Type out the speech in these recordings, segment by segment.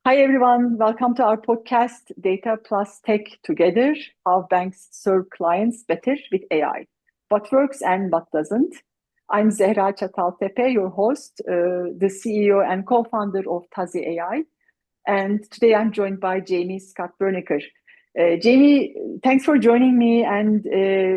Hi, everyone. Welcome to our podcast, Data Plus Tech Together, how banks serve clients better with AI. What works and what doesn't. I'm Zehra Cataltepe, your host, the CEO and co-founder of TAZI.AI. And today I'm joined by Jamie Scott Berniker. Jamie, thanks for joining me. And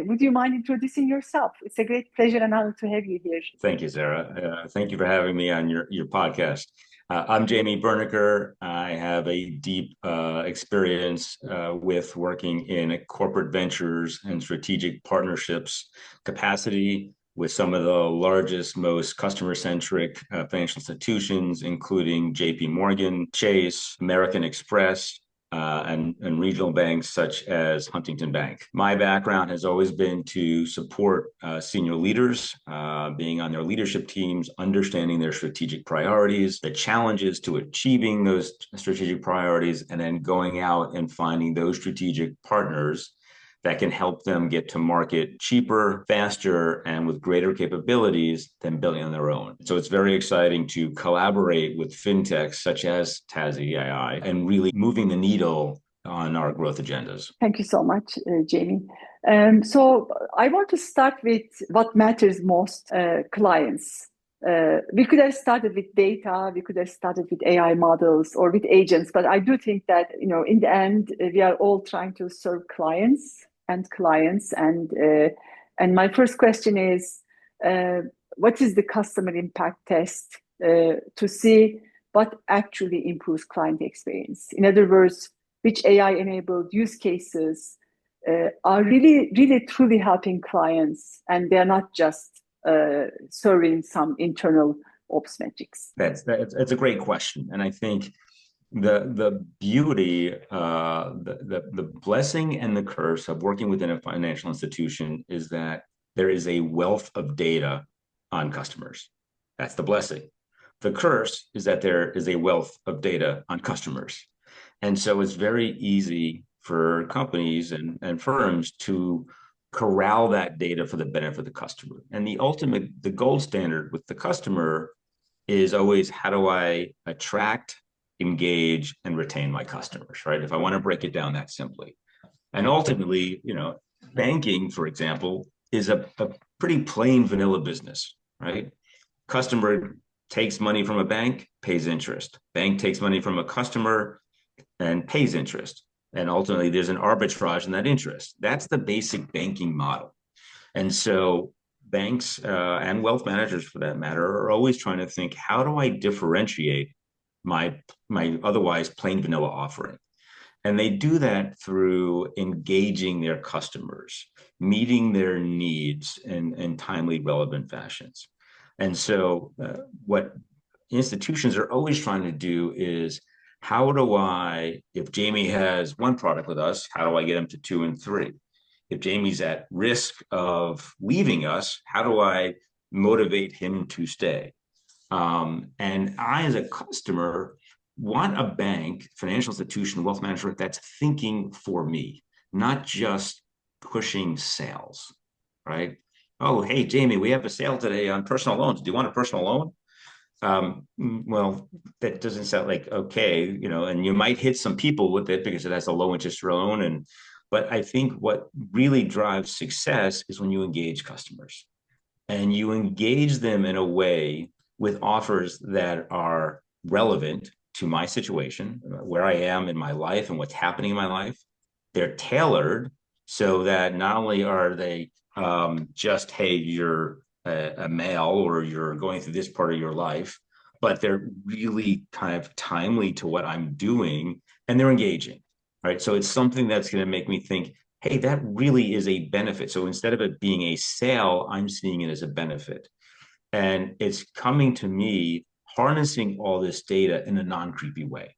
would you mind introducing yourself? It's a great pleasure and honor to have you here. Thank you, Sarah. Thank you for having me on your podcast. I'm Jamie Berniker. I have a deep experience with working in corporate ventures and strategic partnerships capacity with some of the largest, most customer-centric financial institutions, including JP Morgan, Chase, American Express, and regional banks such as Huntington Bank. My background has always been to support senior leaders, being on their leadership teams, understanding their strategic priorities, the challenges to achieving those strategic priorities, and then going out and finding those strategic partners that can help them get to market cheaper, faster, and with greater capabilities than building on their own. So it's very exciting to collaborate with fintechs such as TAZI.AI and really moving the needle on our growth agendas. Thank you so much, Jamie. So I want to start with what matters most, clients. We could have started with data, we could have started with AI models or with agents, but I do think that, in the end, we are all trying to serve clients and clients. And my first question is, what is the customer impact test to see what actually improves client experience? In other words, which AI-enabled use cases are really, really, truly helping clients, and they're not just serving some internal ops metrics? That's a great question, and I think the beauty, the blessing and the curse of working within a financial institution is that there is a wealth of data on customers. That's the blessing. The curse is that there is a wealth of data on customers. And so it's very easy for companies and firms to corral that data for the benefit of the customer. And the gold standard with the customer is always, how do I attract, engage, and retain my customers, right? If I want to break it down that simply. And ultimately, banking, for example, is a pretty plain vanilla business, right? Customer takes money from a bank, pays interest. Bank takes money from a customer and pays interest. And ultimately, there's an arbitrage in that interest. That's the basic banking model. And so banks and wealth managers, for that matter, are always trying to think, how do I differentiate my otherwise plain vanilla offering? And they do that through engaging their customers, meeting their needs in timely, relevant fashions. And so what institutions are always trying to do is, how do I, if Jamie has one product with us, how do I get him to 2 and 3? If Jamie's at risk of leaving us, how do I motivate him to stay? And I, as a customer, want a bank, financial institution, wealth manager that's thinking for me, not just pushing sales, right? Oh, hey, Jamie, we have a sale today on personal loans. Do you want a personal loan? Well, that doesn't sound like okay, and you might hit some people with it because it has a low interest loan. But I think what really drives success is when you engage customers and you engage them in a way with offers that are relevant to my situation, where I am in my life and what's happening in my life. They're tailored so that not only are they just, hey, you're a male or you're going through this part of your life, but they're really kind of timely to what I'm doing and they're engaging, right? So it's something that's going to make me think, hey, that really is a benefit. So instead of it being a sale, I'm seeing it as a benefit. And it's coming to me harnessing all this data in a non-creepy way.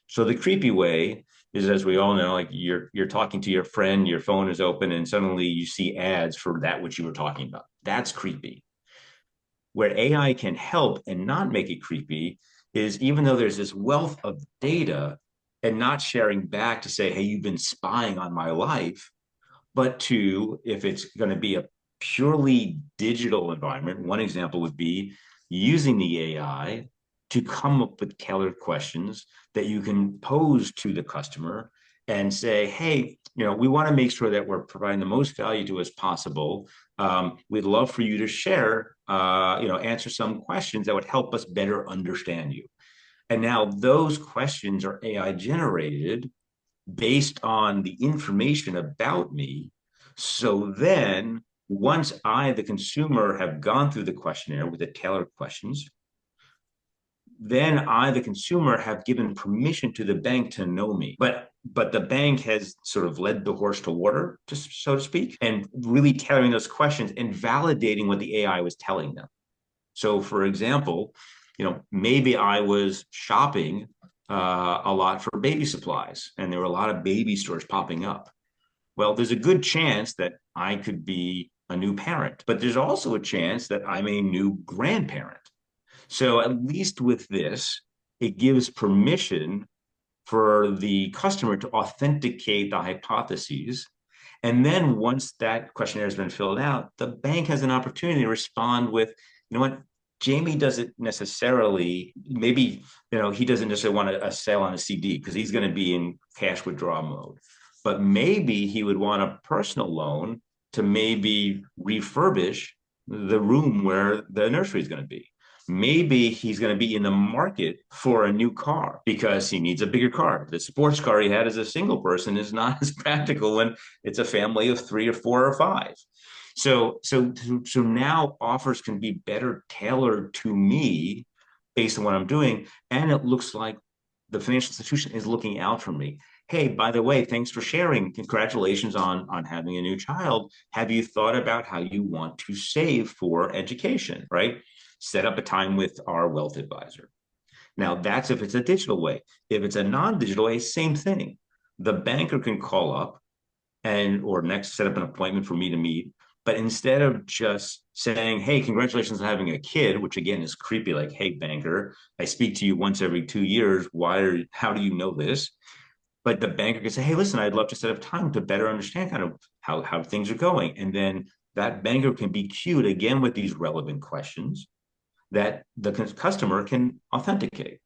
So the creepy way is, as we all know, like you're talking to your friend, your phone is open, and suddenly you see ads for that which you were talking about. That's creepy. Where AI can help and not make it creepy is, even though there's this wealth of data, and not sharing back to say, hey, you've been spying on my life, but to, if it's going to be a purely digital environment, one example would be using the AI to come up with tailored questions that you can pose to the customer and say, hey, we want to make sure that we're providing the most value to as possible. We'd love for you to share, answer some questions that would help us better understand you. And now those questions are AI generated based on the information about me. So then once I, the consumer, have gone through the questionnaire with the tailored questions, then I, the consumer, have given permission to the bank to know me. But the bank has sort of led the horse to water, just so to speak, and really tailoring those questions and validating what the AI was telling them. So, for example, maybe I was shopping a lot for baby supplies, and there were a lot of baby stores popping up. Well, there's a good chance that I could be a new parent, but there's also a chance that I'm a new grandparent. So at least with this, it gives permission for the customer to authenticate the hypotheses. And then once that questionnaire has been filled out, the bank has an opportunity to respond with, what, Jamie doesn't necessarily, maybe, he doesn't necessarily want a sale on a CD because he's going to be in cash withdrawal mode. But maybe he would want a personal loan to maybe refurbish the room where the nursery is going to be. Maybe he's going to be in the market for a new car because he needs a bigger car. The sports car he had as a single person is not as practical when it's a family of 3 or 4 or 5. So now offers can be better tailored to me based on what I'm doing. And it looks like the financial institution is looking out for me. Hey, by the way, thanks for sharing. Congratulations on having a new child. Have you thought about how you want to save for education, right? Set up a time with our wealth advisor. Now, that's if it's a digital way. If it's a non-digital way, same thing. The banker can call up or next set up an appointment for me to meet. But instead of just saying, hey, congratulations on having a kid, which again is creepy, like, hey, banker, I speak to you once every 2 years. How do you know this? But the banker can say, hey, listen, I'd love to set up time to better understand kind of how things are going. And then that banker can be cued again with these relevant questions that the customer can authenticate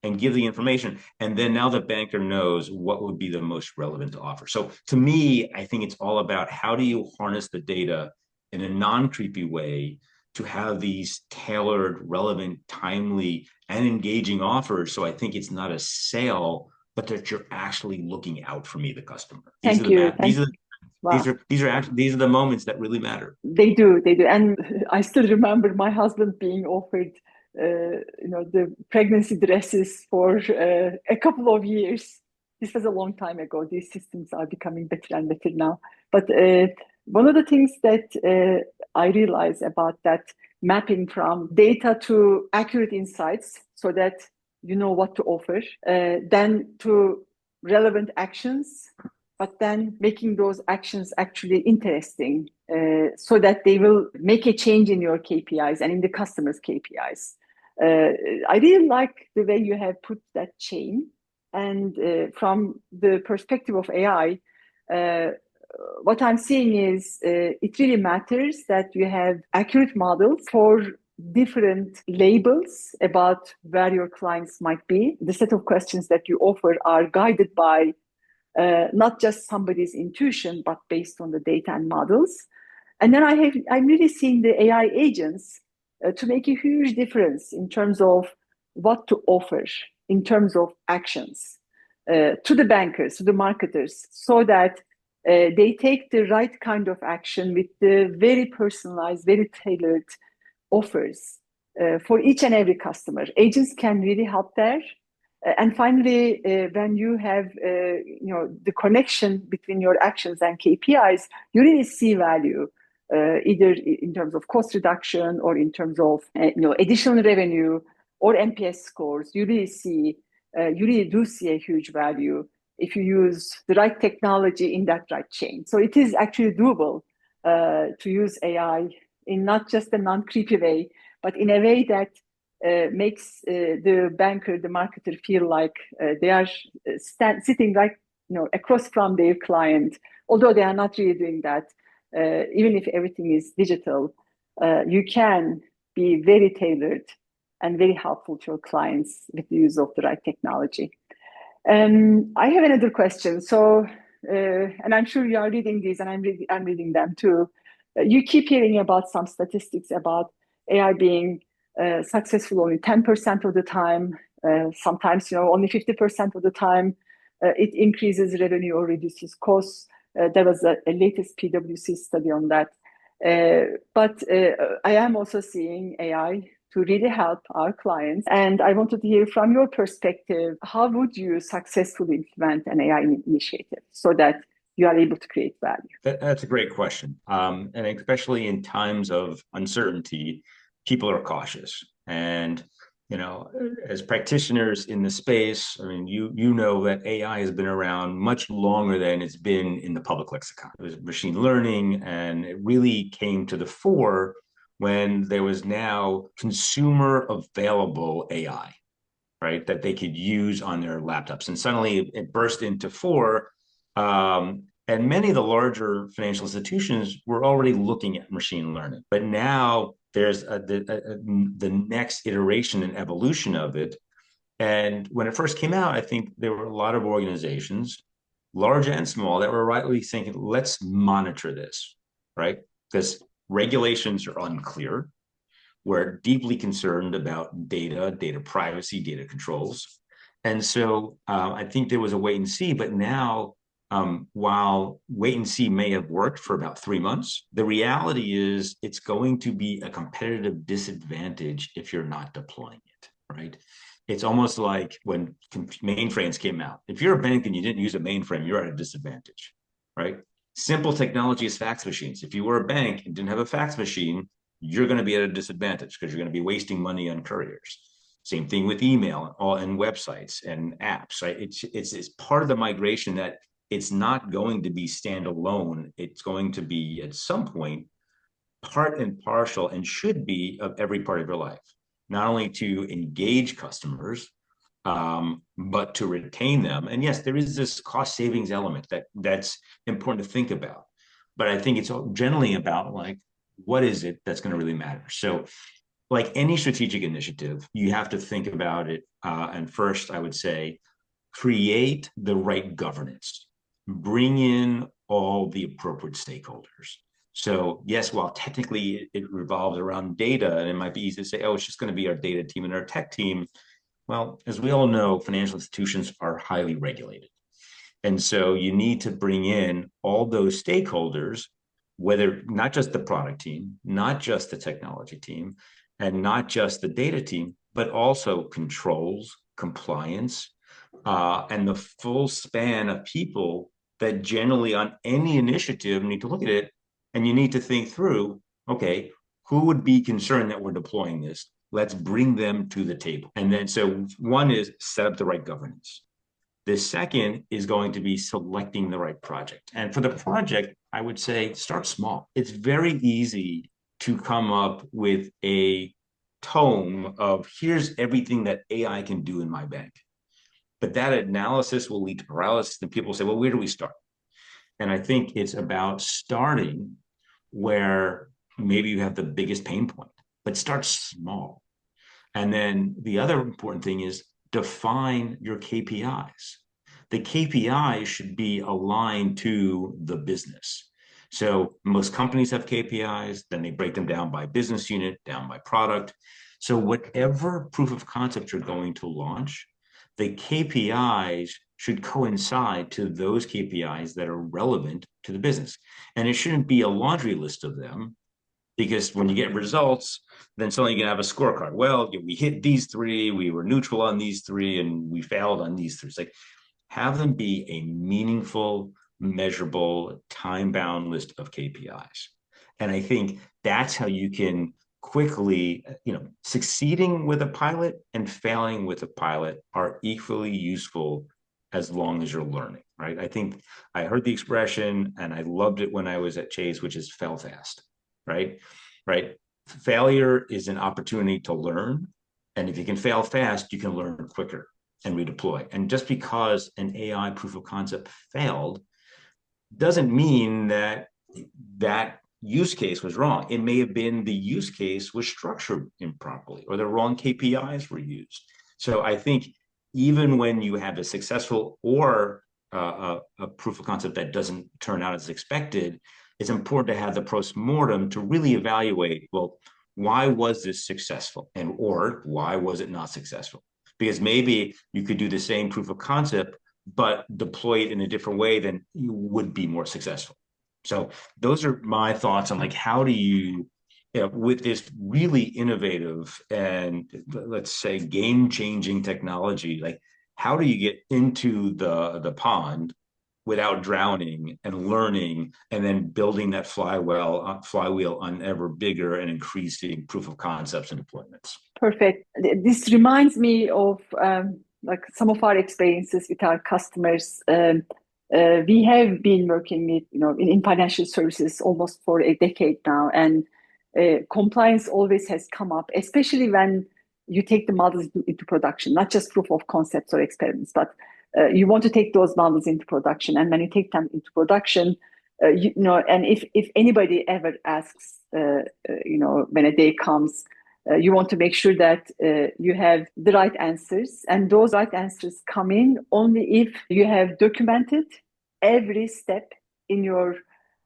and give the information. And then now the banker knows what would be the most relevant to offer. So to me, I think it's all about how do you harness the data in a non-creepy way to have these tailored, relevant, timely, and engaging offers. So I think it's not a sale, but that you're actually looking out for me, the customer. Thank you. These are the moments that really matter. They do. And I still remember my husband being offered the pregnancy dresses for a couple of years. This was a long time ago. These systems are becoming better and better now. But one of the things that I realize about that mapping from data to accurate insights so that you know what to offer, then to relevant actions, but then making those actions actually interesting so that they will make a change in your KPIs and in the customer's KPIs. I really like the way you have put that chain. And from the perspective of AI, what I'm seeing is it really matters that you have accurate models for different labels about where your clients might be. The set of questions that you offer are guided by not just somebody's intuition, but based on the data and models. And then I'm really seeing the AI agents to make a huge difference in terms of what to offer, in terms of actions to the bankers, to the marketers, so that they take the right kind of action with the very personalized, very tailored offers for each and every customer. Agents can really help there. And finally, when you have the connection between your actions and KPIs, you really see value, either in terms of cost reduction or in terms of additional revenue or NPS scores. You really do see a huge value if you use the right technology in that right chain. So it is actually doable to use AI in not just a non-creepy way, but in a way that makes the banker, the marketer feel like they are sitting right across from their client, although they are not really doing that. Even if everything is digital, you can be very tailored and very helpful to your clients with the use of the right technology. I have another question. So, and I'm sure you are reading these, and I'm reading them too. You keep hearing about some statistics about AI being successful only 10% of the time. Sometimes, only 50% of the time. It increases revenue or reduces costs. There was a latest PwC study on that. But I am also seeing AI to really help our clients. And I wanted to hear from your perspective, how would you successfully implement an AI initiative so that you are able to create value? That's a great question. And especially in times of uncertainty, people are cautious. And as practitioners in the space, I mean, you know that AI has been around much longer than it's been in the public lexicon. It was machine learning, and it really came to the fore when there was now consumer available AI, right, that they could use on their laptops. And suddenly it burst into fore. And many of the larger financial institutions were already looking at machine learning. But now there's the next iteration and evolution of it. And when it first came out, I think there were a lot of organizations, large and small, that were rightly thinking, let's monitor this, right? Because regulations are unclear. We're deeply concerned about data privacy, data controls. And so I think there was a wait and see, but now while wait and see may have worked for about 3 months, the reality is it's going to be a competitive disadvantage if you're not deploying it, right? It's almost like when mainframes came out. If you're a bank and you didn't use a mainframe, you're at a disadvantage, right? Simple technology is fax machines. If you were a bank and didn't have a fax machine, you're going to be at a disadvantage because you're going to be wasting money on couriers. Same thing with email and websites and apps, right? It's part of the migration that it's not going to be standalone. It's going to be at some point part and parcel, and should be, of every part of your life, not only to engage customers, but to retain them. And yes, there is this cost savings element that's important to think about. But I think it's generally about like, what is it that's going to really matter? So like any strategic initiative, you have to think about it. And first, I would say, create the right governance, bring in all the appropriate stakeholders. So yes, while technically it revolves around data, and it might be easy to say, oh, it's just going to be our data team and our tech team. Well, as we all know, financial institutions are highly regulated. And so you need to bring in all those stakeholders, whether not just the product team, not just the technology team, and not just the data team, but also controls, compliance, and the full span of people that generally on any initiative need to look at it. And you need to think through, okay, who would be concerned that we're deploying this? Let's bring them to the table. And then, so one is set up the right governance. The second is going to be selecting the right project. And for the project, I would say start small. It's very easy to come up with a tome of here's everything that AI can do in my bank. But that analysis will lead to paralysis, and people say, well, where do we start? And I think it's about starting where maybe you have the biggest pain point, but start small. And then the other important thing is define your KPIs. The KPIs should be aligned to the business. So most companies have KPIs, then they break them down by business unit, down by product. So whatever proof of concept you're going to launch, the KPIs should coincide to those KPIs that are relevant to the business. And it shouldn't be a laundry list of them, because when you get results, then suddenly you can have a scorecard. Well, we hit these three, we were neutral on these three, and we failed on these three. It's like, have them be a meaningful, measurable, time-bound list of KPIs. And I think that's how you can quickly, succeeding with a pilot and failing with a pilot are equally useful as long as you're learning, right? I think I heard the expression, and I loved it when I was at Chase, which is fail fast. Right? Failure is an opportunity to learn. And if you can fail fast, you can learn quicker and redeploy. And just because an AI proof of concept failed doesn't mean that use case was wrong. It may have been the use case was structured improperly or the wrong KPIs were used. So I think even when you have a successful or a proof of concept that doesn't turn out as expected, it's important to have the postmortem to really evaluate, well, why was this successful? And or why was it not successful? Because maybe you could do the same proof of concept, but deploy it in a different way, then you would be more successful. So those are my thoughts on like how do you know, with this really innovative and let's say game-changing technology, like how do you get into the pond without drowning and learning and then building that flywheel on ever bigger and increasing proof of concepts and deployments? Perfect. This reminds me of like some of our experiences with our customers. We have been working with, in financial services almost for a decade now, and compliance always has come up, especially when you take the models into production, not just proof of concepts or experiments, but you want to take those models into production. And when you take them into production, and if anybody ever asks, when a day comes, you want to make sure that you have the right answers, and those right answers come in only if you have documented every step in your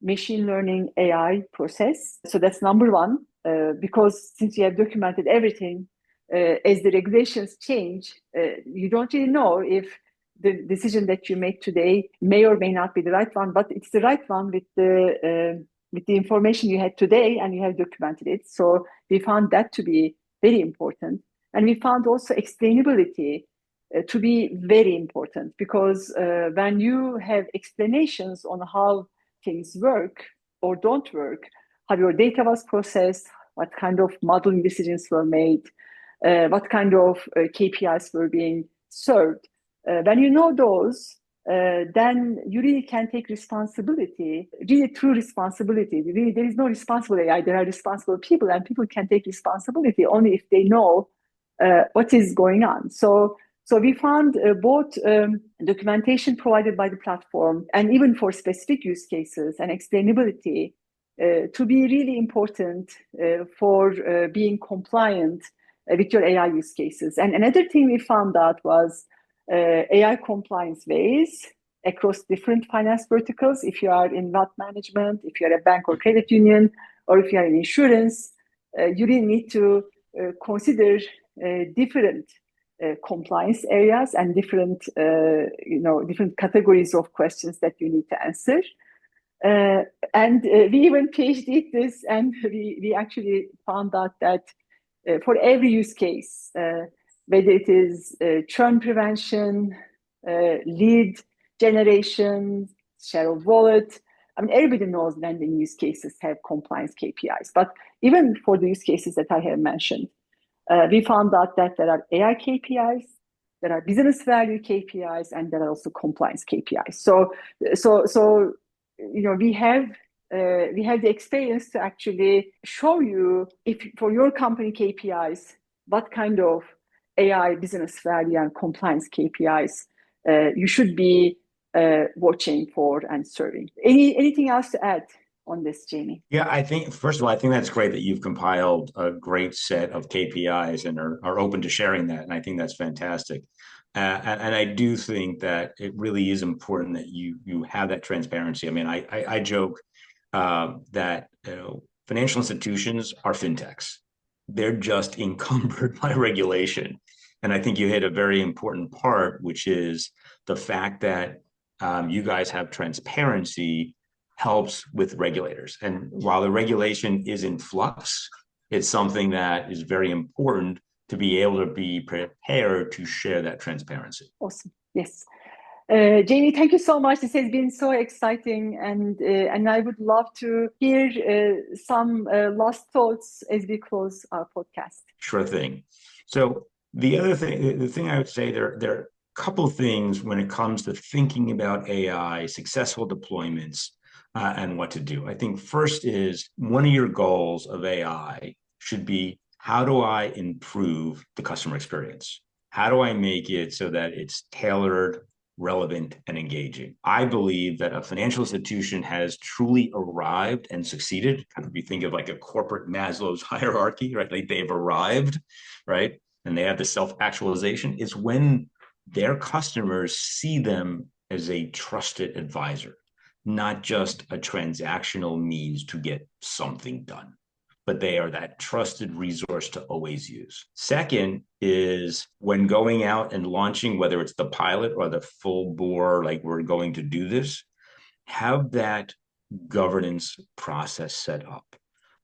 machine learning AI process. So that's number one, because since you have documented everything, as the regulations change, you don't really know if the decision that you make today may or may not be the right one, but it's the right one with the information you had today and you have documented it. So we found that to be very important. And we found also explainability to be very important, because when you have explanations on how things work or don't work, how your data was processed, what kind of modeling decisions were made, what kind of KPIs were being served. When you know those, then you really can take responsibility, really true responsibility. Really, there is no responsible AI. There are responsible people, and people can take responsibility only if they know what is going on. So we found both documentation provided by the platform and even for specific use cases and explainability to be really important for being compliant with your AI use cases. And another thing we found out was AI compliance ways across different finance verticals. If you are in wealth management, if you are a bank or credit union, or if you are in insurance, you really need to consider different compliance areas and different categories of questions that you need to answer. And we even PhD'd this, and we actually found out that for every use case, whether it is churn prevention, lead generation, share of wallet. I mean, everybody knows lending use cases have compliance KPIs. But even for the use cases that I have mentioned, we found out that there are AI KPIs, there are business value KPIs, and there are also compliance KPIs. So we have the experience to actually show you, if for your company KPIs, what kind of AI business value and compliance KPIs you should be watching for and serving. Anything else to add on this, Jamie? Yeah, I think, first of all, I think that's great that you've compiled a great set of KPIs and are open to sharing that. And I think that's fantastic. And I do think that it really is important that you have that transparency. I mean, I joke that financial institutions are fintechs. They're just encumbered by regulation. And I think you hit a very important part, which is the fact that you guys have transparency helps with regulators. And while the regulation is in flux, it's something that is very important to be able to be prepared to share that transparency. Awesome. Yes. Jamie, thank you so much. This has been so exciting, and I would love to hear some last thoughts as we close our podcast. Sure thing. So the thing I would say, there are a couple of things when it comes to thinking about AI, successful deployments, and what to do. I think first is one of your goals of AI should be, how do I improve the customer experience? How do I make it so that it's tailored relevant, and engaging. I believe that a financial institution has truly arrived and succeeded. Kind of, you think of like a corporate Maslow's hierarchy, right? Like they've arrived, right? And they have the self-actualization. It's when their customers see them as a trusted advisor, not just a transactional means to get something done, but they are that trusted resource to always use. Second is when going out and launching, whether it's the pilot or the full bore, like we're going to do this, have that governance process set up,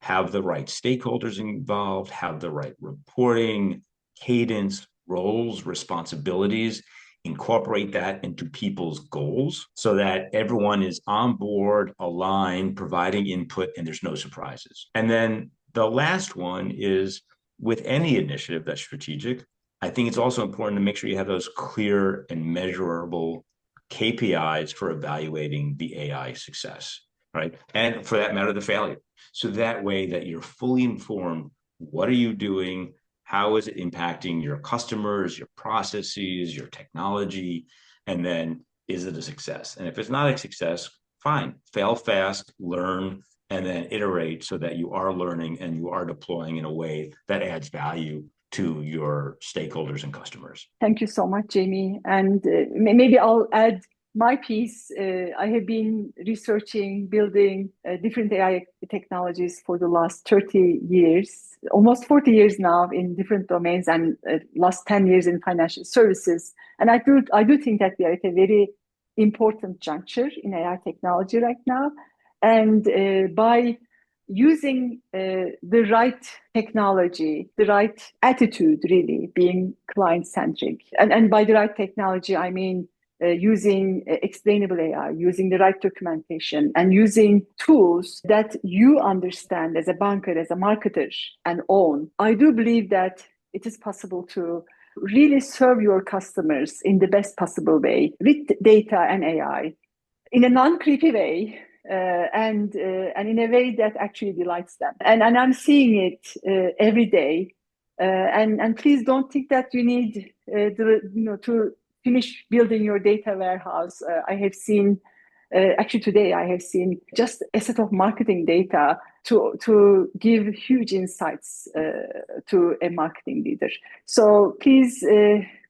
have the right stakeholders involved, have the right reporting, cadence, roles, responsibilities, incorporate that into people's goals so that everyone is on board, aligned, providing input, and there's no surprises. And then the last one is with any initiative that's strategic, I think it's also important to make sure you have those clear and measurable KPIs for evaluating the AI success, right? And for that matter, the failure. So that way that you're fully informed, what are you doing? How is it impacting your customers, your processes, your technology? And then is it a success? And if it's not a success, fine, fail fast, learn, and then iterate so that you are learning and you are deploying in a way that adds value to your stakeholders and customers. Thank you so much, Jamie. And maybe I'll add my piece. I have been researching, building different AI technologies for the last 30 years, almost 40 years now in different domains, and last 10 years in financial services. And I do think that we are at a very important juncture in AI technology right now. And by using the right technology, the right attitude, really being client-centric. And by the right technology, I mean using explainable AI, using the right documentation, and using tools that you understand as a banker, as a marketer, and own. I do believe that it is possible to really serve your customers in the best possible way with data and AI in a non-creepy way. And in a way that actually delights them. And I'm seeing it every day. And please don't think that you need to finish building your data warehouse. I have seen, actually today, I have seen just a set of marketing data to give huge insights to a marketing leader. So please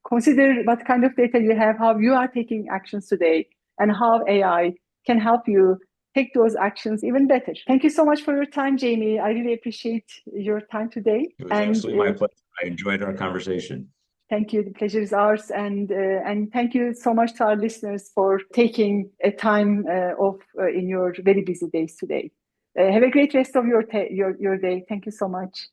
consider what kind of data you have, how you are taking actions today, and how AI can help you take those actions even better. Thank you so much for your time, Jamie. I really appreciate your time today. It was absolutely my pleasure. I enjoyed our conversation. Thank you. The pleasure is ours. And thank you so much to our listeners for taking a time off in your very busy days today. Have a great rest of your day. Thank you so much.